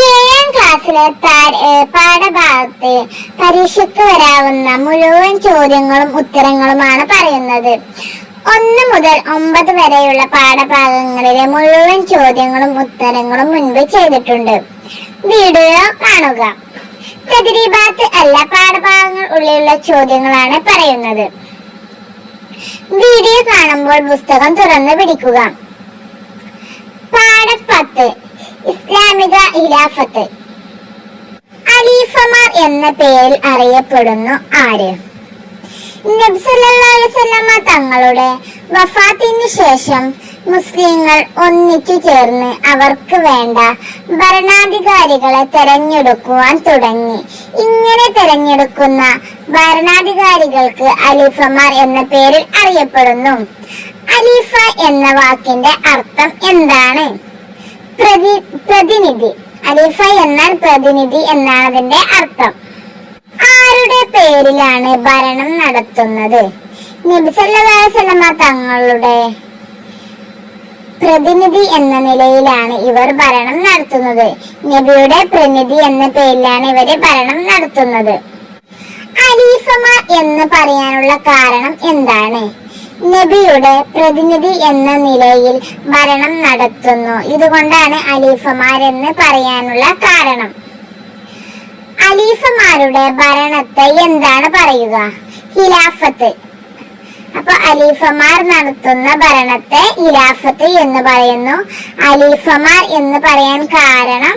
ഏഴാം ക്ലാസ്സിലെ പാഠഭാഗത്ത് പരീക്ഷയ്ക്ക് വരാവുന്ന മുഴുവൻ ചോദ്യങ്ങളും ഉത്തരങ്ങളുമാണ് പറയുന്നത്. 1 മുതൽ 9 വരെയുള്ള പാഠഭാഗങ്ങളിലെ മുഴുവൻ ചോദ്യങ്ങളും ഉത്തരങ്ങളും മുൻപ് ചെയ്തിട്ടുണ്ട്. വീഡിയോ കാണുക. തദ്രീബാത്ത് അല്ല, പാഠഭാഗങ്ങൾ ഉള്ളിലുള്ള ചോദ്യങ്ങളാണ് പറയുന്നത്. വീഡിയോ കാണുമ്പോൾ പുസ്തകം തുറന്നു പിടിക്കുക. പാഠം 10 ഇസ്ലാമിക ഖിലാഫത്ത്. ഖലീഫമാർ എന്ന പേരിൽ അറിയപ്പെടുന്നു ആര്? നബി സല്ലല്ലാഹു അലൈഹി വസല്ലമ തങ്ങളുടെ വഫാത്തിന് ശേഷം മുസ്ലിങ്ങൾ ഒന്നിച്ചു ചേർന്ന് അവർക്ക് വേണ്ട ഭരണാധികാരികളെ തെരഞ്ഞെടുക്കുവാൻ തുടങ്ങി. ഇങ്ങനെ തെരഞ്ഞെടുക്കുന്ന ഭരണാധികാരികൾക്ക് ഖലീഫമാർ എന്ന പേരിൽ അറിയപ്പെടുന്നു. ഖലീഫ എന്ന വാക്കിന്റെ അർത്ഥം എന്താണ്? പ്രതിനിധി. ഖലീഫ എന്നാൽ പ്രതിനിധി എന്നാണ് അതിന്റെ അർത്ഥം. ആരുടെ പേരിലാണ് ഭരണം നടത്തുന്നത്? നബി സല്ലല്ലാഹു അലൈഹി വസല്ലമ തങ്ങളുടെ പ്രതിനിധി എന്ന നിലയിലാണ് ഇവർ ഭരണം നടത്തുന്നത്. നബിയുടെ പ്രതിനിധി എന്ന പേരിലാണ് ഇവര് ഭരണം നടത്തുന്നത്. ഖലീഫമാർ എന്ന് പറയാനുള്ള കാരണം എന്താണ്? നബിയുടെ പ്രതിനിധി എന്ന നിലയിൽ ഭരണം നടത്തുന്നു, ഇതുകൊണ്ടാണ് ഖലീഫമാരെന്ന് പറയാനുള്ള കാരണം. ഖലീഫമാരുടെ ഭരണത്തെ എന്താണ് പറയുക? ഖിലാഫത്ത്. അപ്പൊ ഖലീഫമാർ നടത്തുന്ന ഭരണത്തെ ഖിലാഫത്ത് എന്ന് പറയുന്നു. ഖലീഫമാർ എന്ന് പറയാൻ കാരണം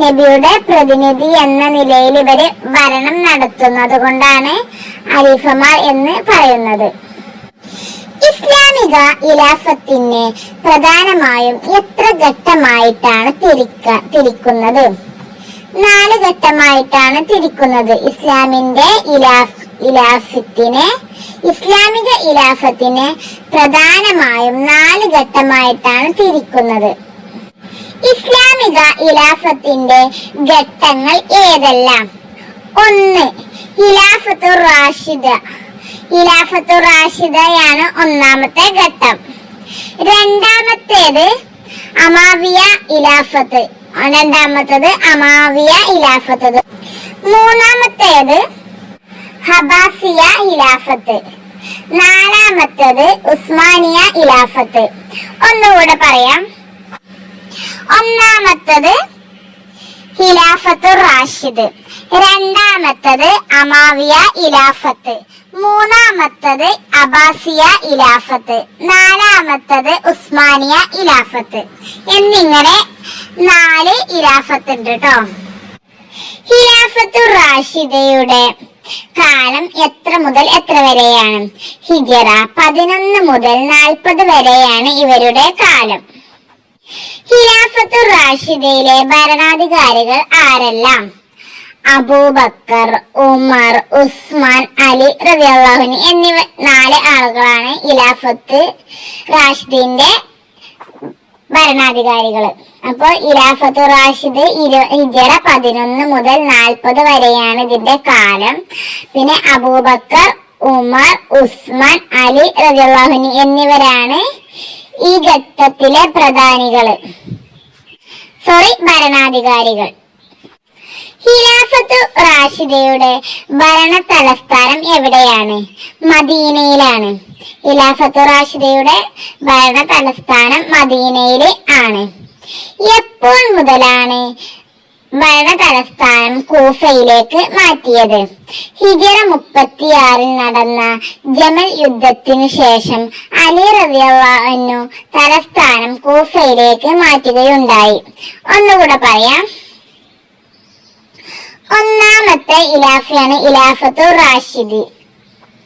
നബിയുടെ പ്രതിനിധി എന്ന നിലയിൽ ഇവര് ഭരണം നടത്തുന്നത് കൊണ്ടാണ് ഖലീഫമാർ എന്ന് പറയുന്നത്. ഇസ്ലാമിക ഖിലാഫത്തിനെ പ്രധാനമായും എത്ര ഖട്ടമായിട്ടാണ് തിരിക്കുന്നത്? 4 ഘട്ടമായിട്ടാണ് തിരിക്കുന്നത്. ഇസ്ലാമിക ഖിലാഫത്തിനെ പ്രധാനമായും 4 ഘട്ടമായിട്ടാണ് തിരിക്കുന്നത്. ഇസ്ലാമിക ഖിലാഫത്തിന്റെ ഘട്ടങ്ങൾ ഏതെല്ലാം? 1. ഖിലാഫത്തുർ റാഷിദ. ഖിലാഫത്തുർ റാഷിദയാണ് ഒന്നാമത്തെ ഘട്ടം. രണ്ടാമത്തേത് അമാവിയ ഖിലാഫത്ത്. അമാവിയ ഖിലാഫത്ത്. മൂന്നാമത്തേത് ഹബാസിയ ഖിലാഫത്ത്. നാലാമത്തേത് ഉസ്മാനിയ ഖിലാഫത്ത്. ഒന്നുകൂടെ പറയാം. ഒന്നാമത്തേത് ഖിലാഫത്തുർ റാഷിദ്. രണ്ടാമത്തേത് അമാവിയ ഖിലാഫത്ത്. മൂന്നാമത്തേത് അബ്ബാസിയ ഖിലാഫത്ത്. നാലാമത്തേത് ഉസ്മാനിയ ഖിലാഫത്ത്. എന്നിങ്ങനെ 4 ഖിലാഫത്ത് ഉണ്ട് കേട്ടോ. ഖിലാഫത്തുർ റാഷിദയുടെ കാലം എത്ര മുതൽ എത്ര വരെയാണ്? ഹിജറ 11 മുതൽ 40 വരെയാണ് ഇവരുടെ കാലം. ഖിലാഫത്തുർ റാഷിദയിലെ ഭരണാധികാരികൾ ആരെല്ലാം? അബൂബക്കർ, ഉമർ, ഉസ്മാൻ, അലി റളിയല്ലാഹു അൻഹു എന്നിവ 4 ആളുകളാണ് ഖിലാഫത്ത് റാഷിദിന്റെ ഭരണാധികാരികൾ. അപ്പൊ ഖിലാഫത്തുർ റാഷിദ് ഹിജറ 11 മുതൽ 40 വരെയാണ് ഇതിന്റെ കാലം. പിന്നെ അബൂബക്കർ, ഉമർ, ഉസ്മാൻ, അലി റളിയല്ലാഹു അൻഹു എന്നിവരാണ് ഈ ഘട്ടത്തിലെ ഭരണാധികാരികൾ. ഖിലാഫത്തുർ റാഷിദയുടെ ഭരണ തലസ്ഥാനം എവിടെയാണ്? മദീനയിലാണ്. ഖിലാഫത്തുർ റാഷിദയുടെ ഭരണ തലസ്ഥാനം മദീനയിൽ ആണ്. എപ്പോൾ മുതലാണ് ഭരണ തലസ്ഥാനം കൂഫയിലേക്ക് മാറ്റിയത്? ഹിജറ 36 നടന്ന ജമൽ യുദ്ധത്തിനു ശേഷം അലി റളിയല്ലാഹു അൻഹു തലസ്ഥാനം കൂഫയിലേക്ക് മാറ്റുകയുണ്ടായി. ഒന്നുകൂടെ പറയാം. ഒന്നാമത്തെ ഖിലാഫയാണ് ഖിലാഫത്തുർ റാഷിദ്.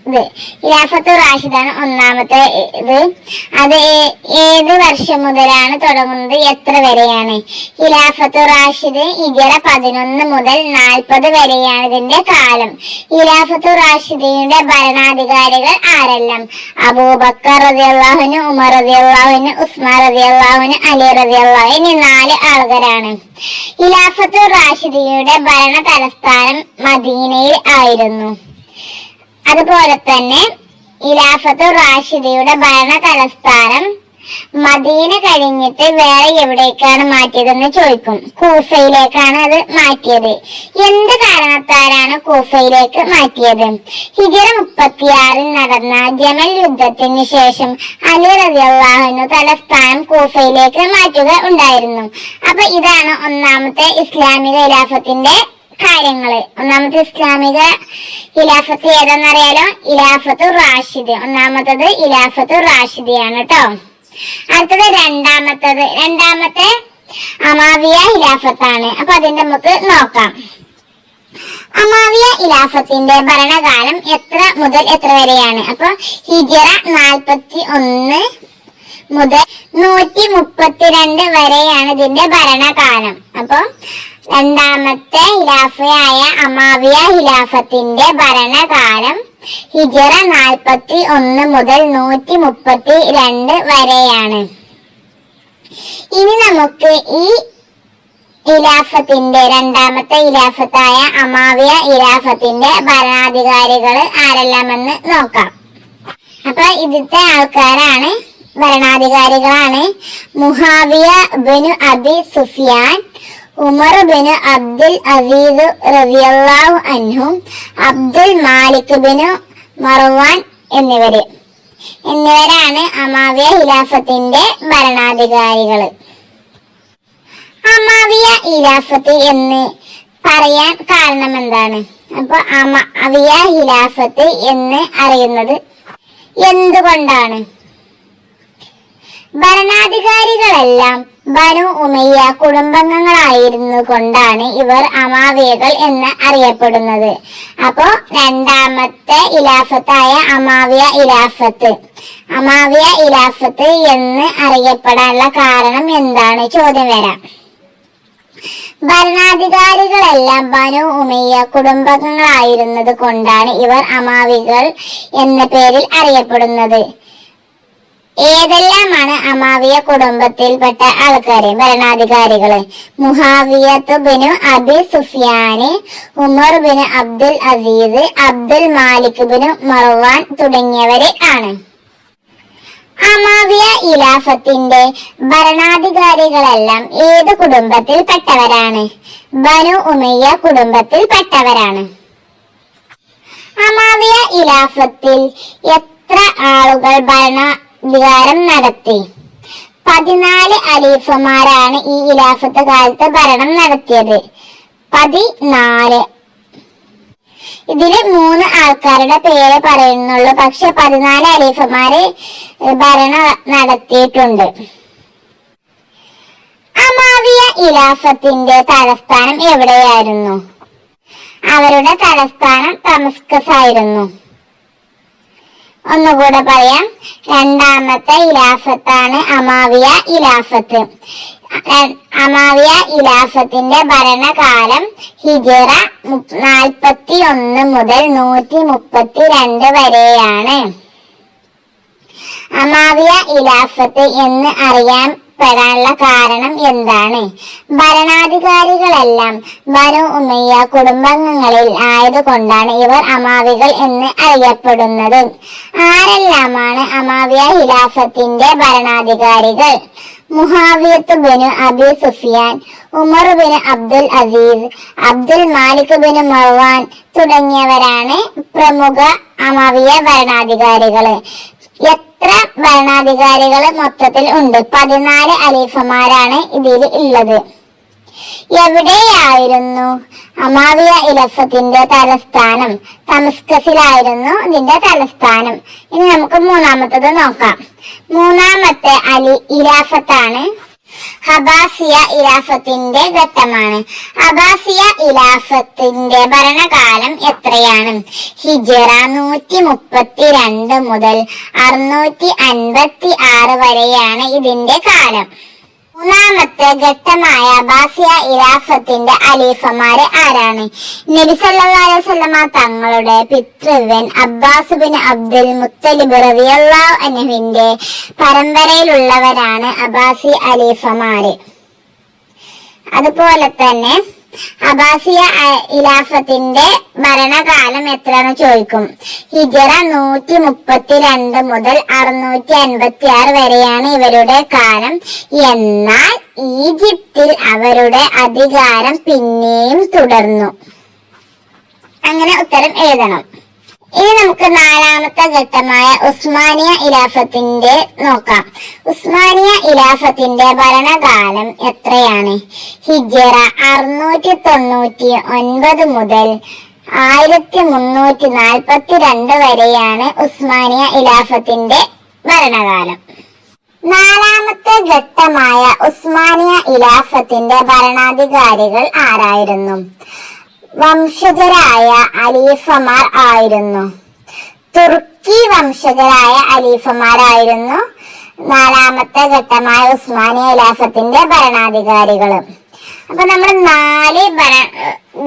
ഖിലാഫത്തുർ റാഷിദാണ് ഒന്നാമത്തെ ഇത്. അത് ഏത് വർഷം മുതലാണ് തുടങ്ങുന്നത്? എത്ര വരെയാണ്? ഖിലാഫത്തുർ റാഷിദ് ഹിജറ 11 മുതൽ 40 വരെയാണ് ഇതിന്റെ കാലം. ഖിലാഫത്തുർ റാഷിദിന്റെ ഭരണാധികാരികൾ ആരെല്ലാം? അബൂബക്കർ റളിയല്ലാഹു അൻഹു, ഉമർ റളിയല്ലാഹു അൻഹു, ഉസ്മാൻ റളിയല്ലാഹു അൻഹു, അലി റളിയല്ലാഹു അൻഹു എന്നീ 4 ആളുകളാണ്. ഖിലാഫത്തുർ റാഷിദിയുടെ ഭരണ തലസ്ഥാനം മദീനയിൽ ആയിരുന്നു. അതുപോലെ തന്നെ ഖിലാഫത്തുർ റാഷിദയുടെ ഭരണ തലസ്ഥാനം മദീന കഴിഞ്ഞിട്ട് വേറെ എവിടേക്കാണ് മാറ്റിയതെന്ന് ചോദിക്കും. കൂഫയിലേക്കാണ് അത് മാറ്റിയത്. എന്ത് കാരണത്താലാണ് കൂഫയിലേക്ക് മാറ്റിയത്? ഹിജ്റ 36 നടന്ന ജമൽ യുദ്ധത്തിന് ശേഷം അലി റളിയല്ലാഹു അൻഹു തലസ്ഥാനം കൂഫയിലേക്ക് മാറ്റുക ഉണ്ടായിരുന്നു. അപ്പൊ ഇതാണ് ഒന്നാമത്തെ ഇസ്ലാമിക ഖിലാഫത്തിന്റെ കാര്യങ്ങള്. ഒന്നാമത്തെ ഇസ്ലാമിക ഖിലാഫത്ത് ഏതെന്നറിയാലോ? ഖിലാഫത്തു റാഷിദ്. ഒന്നാമത്തത് ഖിലാഫത്തു റാഷിദിയാണ് കേട്ടോ. അടുത്തത് രണ്ടാമത്തെ അമാവിയ ഖിലാഫത്താണ്. അപ്പൊ അതിന്റെ നമുക്ക് നോക്കാം. അമാവിയ ഖിലാഫത്തിന്റെ ഭരണകാലം എത്ര മുതൽ എത്ര വരെയാണ്? അപ്പൊ ഹിജ്റ 41 മുതൽ 132 വരെയാണ് ഇതിന്റെ ഭരണകാലം. അപ്പൊ രണ്ടാമത്തെ ഖിലാഫയായ അമാവിയ ഖിലാഫത്തിന്റെ ഭരണകാലം ഹിജ്റ 41 മുതൽ 132 വരെയാണ്. ഇനി നമുക്ക് ഈ ഖിലാഫത്തിന്റെ രണ്ടാമത്തെ ഖിലാഫത്തായ അമാവിയ ഖിലാഫത്തിന്റെ ഭരണാധികാരികൾ ആരെല്ലാമെന്ന് നോക്കാം. അപ്പൊ ഇതിത്തെ ആൾക്കാരാണ്, ഭരണാധികാരികളാണ് Muawiya bin Abi Sufyan, Umar bin Abdul Aziz റളിയല്ലാഹു അൻഹു, അബ്ദുൽ മാലിക് ബിൻ മർവാൻ എന്നിവരാണ് അമാവിയ ഖിലാഫത്തിന്റെ ഭരണാധികാരികള്. അമാവിയ ഖിലാഫത്ത് എന്ന് പറയാൻ കാരണം എന്താണ്? അപ്പൊ അമാവിയ ഖിലാഫത്ത് എന്ന് അറിയുന്നത് എന്തുകൊണ്ടാണ്? ഭരണാധികാരികളെല്ലാം ബനു ഉമയ്യ കുടുംബാംഗങ്ങളായിരുന്നു കൊണ്ടാണ് ഇവർ അമാവിയകൾ എന്ന് അറിയപ്പെടുന്നത്. അപ്പോ രണ്ടാമത്തെ ഖിലാഫത്തായ അമാവിയ ഖിലാഫത്ത് എന്ന് അറിയപ്പെടാനുള്ള കാരണം എന്താണ്? ചോദ്യം വരാം. ഭരണാധികാരികളെല്ലാം ബനു ഉമയ്യ കുടുംബാംഗങ്ങളായിരുന്നത് കൊണ്ടാണ് ഇവർ അമാവികൾ എന്ന പേരിൽ അറിയപ്പെടുന്നത്. ഏതെല്ലാമാണ് അമാവിയ കുടുംബത്തിൽപ്പെട്ട ആൾക്കാര്, ഭരണാധികാരികള്? Muawiyah bin Abi Sufyan, Umar bin Abdul Aziz, Abdul Malik bin Marwan തുടങ്ങിയവരെ ആണ്. അമാവിയ ഖിലാഫത്തിന്റെ ഭരണാധികാരികളെല്ലാം ഏത് കുടുംബത്തിൽ പെട്ടവരാണ്? ബനു ഉമയ്യ കുടുംബത്തിൽ പെട്ടവരാണ്. അമാവിയ ഖിലാഫത്തിൽ എത്ര ആളുകൾ ഭരണാധികാരം നടത്തി? 14 ഖലീഫമാരാണ് ഈ ഖിലാഫത്ത് കാലത്ത് ഭരണം നടത്തിയത്. 14. ഇതില് 3 ആൾക്കാരുടെ പേര് പറയുന്നുള്ളൂ, പക്ഷെ 14 ഖലീഫമാര് ഭരണം നടത്തിയിട്ടുണ്ട്. അമാവിയ ഖിലാഫത്തിന്റെ തലസ്ഥാനം എവിടെയായിരുന്നു? അവരുടെ തലസ്ഥാനം ദമസ്കസ് ആയിരുന്നു. ഒന്നുകൂടെ പറയാം. രണ്ടാമത്തെ ഖിലാഫത്താണ് അമാവിയ ഖിലാഫത്ത്. അമാവിയ ഖിലാഫത്തിന്റെ ഭരണകാലം ഹിജ്റ 41 മുതൽ 132 വരെയാണ്. അമാവിയ ഖിലാഫത്ത് എന്ന് അറിയപ്പെടാനുള്ള കാരണം എന്താണ്? ഭരണാധികാരികളെല്ലാം ബനു ഉമയ്യ കുടുംബാംഗങ്ങളിൽ ആയതുകൊണ്ടാണ് ഇവർ അമാവികൾ എന്ന് അറിയപ്പെടുന്നത്. ആരെല്ലാമാണ് അമാവിയ ഖിലാഫത്തിന്റെ ഭരണാധികാരികൾ? Muawiyah bin Abi Sufyan, Umar bin Abdul Aziz, Abdul Malik bin Marwan തുടങ്ങിയവരാണ് പ്രമുഖ അമാവിയ ഭരണാധികാരികള്. എത്ര ഭരണാധികാരികൾ മൊത്തത്തിൽ ഉണ്ട്? 14 ഖലീഫമാരാണ് ഇതിൽ ഉള്ളത്. എവിടെയായിരുന്നു അമാവിയ ഖിലാഫത്തിന്റെ തലസ്ഥാനം? ദമസ്കസിലായിരുന്നു ഇതിന്റെ തലസ്ഥാനം. ഇനി നമുക്ക് മൂന്നാമത്തത് നോക്കാം. മൂന്നാമത്തെ ഖിലാഫത്താണ് അബ്ബാസിയ ഖിലാഫത്തിന്റെ ഘട്ടമാണ്. അബ്ബാസിയ ഖിലാഫത്തിന്റെ ഭരണകാലം എത്രയാണ്? ഹിജ്റ 132 മുതൽ 656 വരെയാണ് ഇതിന്റെ കാലം. മൂന്നാമത്തെ ഘട്ടമായ അബ്ബാസിയ ഖിലാഫത്തിന്റെ ഖലീഫമാര് ആരാണ്? നബി സല്ലല്ലാഹു അലൈഹി വസല്ലമ തങ്ങളുടെ പിതൃവ്യൻ അബ്ബാസ് ബിൻ അബ്ദുൽ മുത്തലിബ് റളിയല്ലാഹു അൻഹുവിന്റെ പരമ്പരയിലുള്ളവരാണ് അബ്ബാസി ഖലീഫമാര്. അതുപോലെ തന്നെ അബ്ബാസിയ ഖിലാഫത്തിന്റെ ഭരണകാലം എത്രയെന്ന് ചോദിക്കും. ഹിജറ 132 മുതൽ 656 വരെയാണ് ഇവരുടെ കാലം. എന്നാൽ ഈജിപ്തിൽ അവരുടെ അധികാരം പിന്നെയും തുടർന്നു. അങ്ങനെ ഉത്തരം എഴുതണം. ഇനി നമുക്ക് നാലാമത്തെ ഘട്ടമായ ഉസ്മാനിയ ഖിലാഫത്തിന്റെ നോക്കാം. ഉസ്മാനിയ ഖിലാഫത്തിന്റെ ഭരണകാലം എത്രയാണ്? ഹിജറ 699 മുതൽ 1342 വരെയാണ് ഉസ്മാനിയ ഖിലാഫത്തിന്റെ ഭരണകാലം. നാലാമത്തെ ഘട്ടമായ ഉസ്മാനിയ ഖിലാഫത്തിന്റെ ഭരണാധികാരികൾ ആരായിരുന്നു? വംശജരായ ഖലീഫമാർ ആയിരുന്നു. തുർക്കി വംശജരായ ഖലീഫമാരായിരുന്നു നാലാമത്തെ ഘട്ടമായ ഉസ്മാനിയ ഖിലാഫത്തിന്റെ ഭരണാധികാരികൾ. അപ്പൊ നമ്മൾ 4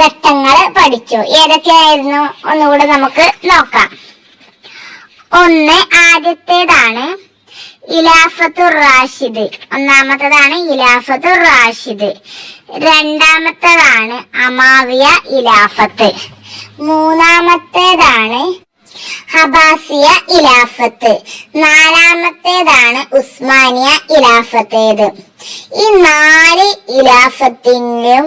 ഘട്ടങ്ങൾ പഠിച്ചു. ഏതൊക്കെയായിരുന്നു ഒന്നുകൂടെ നമുക്ക് നോക്കാം. ആദ്യത്തേതാണ് ഖിലാഫത്തുർ റാഷിദ്. ഒന്നാമത്തേതാണ് ഖിലാഫത്തുർ റാഷിദ്. രണ്ടാമത്തേതാണ് അമാവിയ ഖിലാഫത്ത്. മൂന്നാമത്തേതാണ് അബ്ബാസിയ ഖിലാഫത്ത്. നാലാമത്തേതാണ് ഉസ്മാനിയ ഖിലാഫത്തേത്. ഈ 4 ഖിലാഫത്തിലും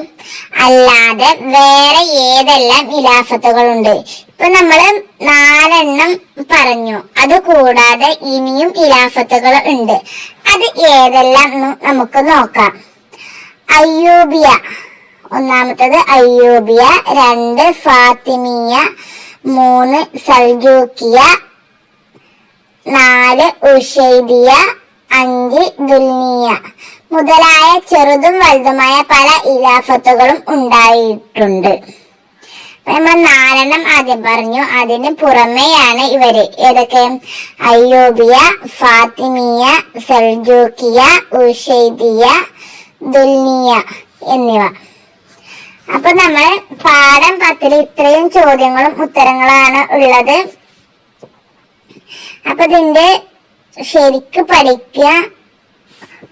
അല്ലാതെ വേറെ ഏതെല്ലാം ഖിലാഫത്തുകളുണ്ട്? ഇപ്പൊ നമ്മള് 4 പറഞ്ഞു. അത് കൂടാതെ ഇനിയും ഖിലാഫത്തുകൾ ഉണ്ട്. അത് ഏതെല്ലാം നമുക്ക് നോക്കാം. അയ്യൂബിയ. ഒന്നാമത്തേത് അയ്യൂബിയ. 2 ഫാത്തിമിയ. 3 സൽജൂക്കിയ. 4 ഉഷൈദിയ. 5 ദുൽനിയ മുതലായ ചെറുതും വലുതുമായ പല ഖിലാഫത്തുകളും ഉണ്ടായിട്ടുണ്ട്. നമ്മൾ 4 ആദ്യം പറഞ്ഞു. അതിന് പുറമെയാണ് ഇവര്. ഏതൊക്കെ? അയ്യൂബിയ, ഫാത്തിമിയ, സൽജൂക്കിയ, ഉഷൈദിയ, ദുൽനിയ എന്നിവ. അപ്പൊ നമ്മൾ പാഠം 10 ഇത്രയും ചോദ്യങ്ങളും ഉത്തരങ്ങളാണ് ഉള്ളത്. അപ്പൊ ഇതിന്റെ ശരിക്ക് പഠിക്കുക.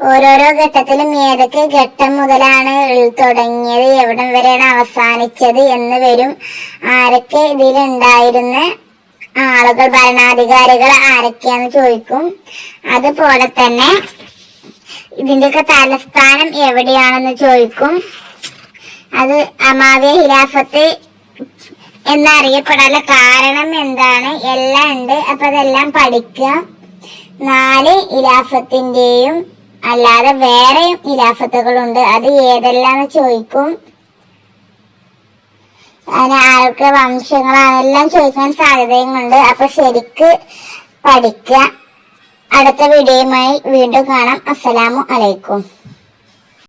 ഓരോരോ ഘട്ടത്തിലും ഏതൊക്കെ ഘട്ടം മുതലാണ് തുടങ്ങിയത്, എവിടം വരെയാണ് അവസാനിച്ചത് എന്ന് വരും. ആരൊക്കെ ഇതിലുണ്ടായിരുന്ന ആളുകൾ, ഭരണാധികാരികൾ ആരൊക്കെയാന്ന് ചോദിക്കും. അതുപോലെ തന്നെ ഇതിന്റെയൊക്കെ തലസ്ഥാനം എവിടെയാണെന്ന് ചോദിക്കും. അത് അമാവിയ ഖിലാഫത്ത് എന്നറിയപ്പെടാനുള്ള കാരണം എന്താണ്, എല്ലാം ഉണ്ട്. അപ്പൊ അതെല്ലാം പഠിക്കുക. 4 ഖിലാഫത്തിന്റെയും അല്ലാതെ വേറെയും ഖിലാഫത്തുകളുണ്ട്. അത് ഏതെല്ലാന്ന് ചോദിക്കും. അതിന് ആരൊക്കെ വംശങ്ങളാണെല്ലാം ചോദിക്കാൻ സാധ്യതയും ഉണ്ട്. അപ്പൊ ശരിക്ക് പഠിക്കുക. അടുത്ത വീഡിയോയുമായി വീണ്ടും കാണാം. അസ്സലാമു അലൈക്കും.